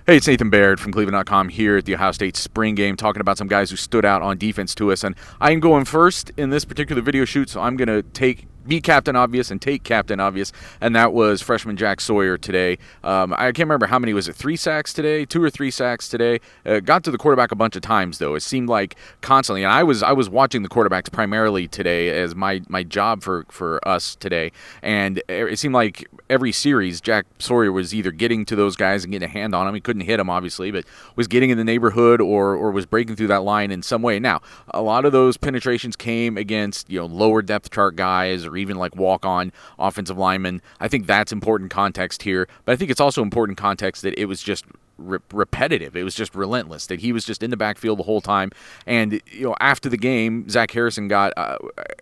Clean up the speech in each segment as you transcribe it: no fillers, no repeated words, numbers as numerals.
Hey, it's Nathan Baird from cleveland.com here at the Ohio State spring game, talking about some guys who stood out on defense to us. And I am going first in this particular video shoot, so I'm going to be Captain Obvious and take Captain Obvious, and that was freshman Jack Sawyer today. I can't remember how many, was it 3 sacks today, 2 or 3 sacks today? Got to the quarterback a bunch of times, though. It seemed like constantly, and I was watching the quarterbacks primarily today as my job for us today, and it seemed like every series Jack Sawyer was either getting to those guys and getting a hand on them. He couldn't hit them, obviously, but was getting in the neighborhood or was breaking through that line in some way. Now, a lot of those penetrations came against lower depth chart guys or even like walk-on offensive linemen. I think that's important context here, but I think it's also important context that it was just repetitive. It was just relentless, that he was just in the backfield the whole time. And after the game, Zach Harrison got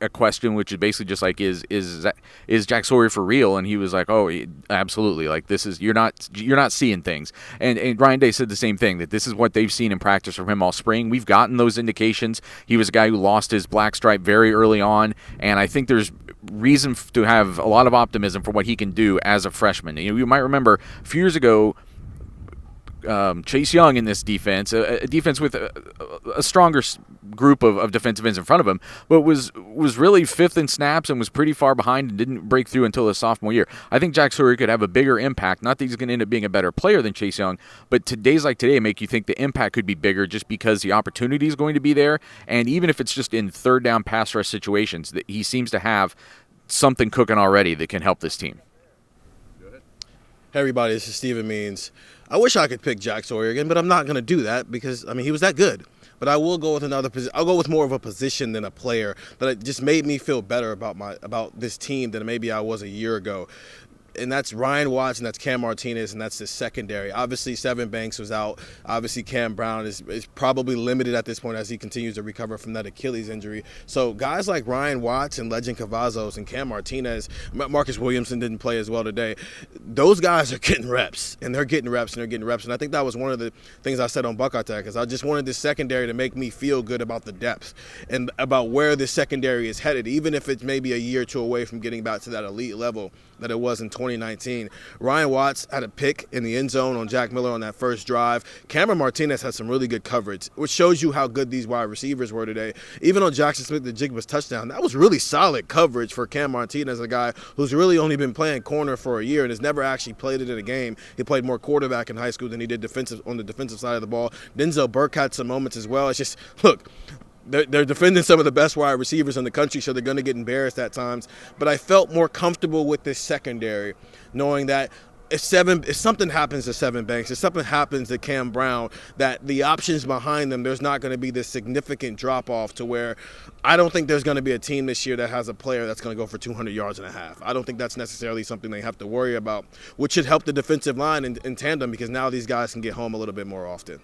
a question, which is basically just like, is Jack Sawyer for real? And he was like, oh, absolutely. Like, this is, you're not seeing things. And Ryan Day said the same thing, that this is what they've seen in practice from him all spring. We've gotten those indications. He was a guy who lost his black stripe very early on, and I think there's reason to have a lot of optimism for what he can do as a freshman. You might remember a few years ago, Chase Young in this defense, a defense with a stronger group of defensive ends in front of him, but was really fifth in snaps and was pretty far behind and didn't break through until his sophomore year. I think Jack Sawyer could have a bigger impact. Not that he's going to end up being a better player than Chase Young, but days like today make you think the impact could be bigger just because the opportunity is going to be there, and even if it's just in third down pass rush situations, that he seems to have something cooking already that can help this team. Hey everybody, this is Steven Means. I wish I could pick Jack Sawyer again, but I'm not going to do that because, he was that good. But I will go with another position. I'll go with more of a position than a player, but it just made me feel better about this team than maybe I was a year ago. And that's Ryan Watts, and that's Cam Martinez, and that's the secondary. Obviously, Sevyn Banks was out. Obviously, Cam Brown is probably limited at this point as he continues to recover from that Achilles injury. So guys like Ryan Watts and Legend Cavazos and Cam Martinez, Marcus Williamson didn't play as well today. Those guys are getting reps, and they're getting reps, and they're getting reps. And I think that was one of the things I said on Buckeye Tech, is I just wanted this secondary to make me feel good about the depth and about where this secondary is headed, even if it's maybe a year or two away from getting back to that elite level that it was in 2019. Ryan Watts had a pick in the end zone on Jack Miller on that first drive. Cameron Martinez had some really good coverage, which shows you how good these wide receivers were today. Even on Jackson Smith-Njigba's touchdown, that was really solid coverage for Cam Martinez, a guy who's really only been playing corner for a year and has never actually played it in a game. He played more quarterback in high school than he did on the defensive side of the ball. Denzel Burke had some moments as well. It's just, look, they're defending some of the best wide receivers in the country, so they're going to get embarrassed at times. But I felt more comfortable with this secondary, knowing that if something happens to Sevyn Banks, if something happens to Cam Brown, that the options behind them, there's not going to be this significant drop-off to where I don't think there's going to be a team this year that has a player that's going to go for 200 yards and a half. I don't think that's necessarily something they have to worry about, which should help the defensive line in tandem, because now these guys can get home a little bit more often.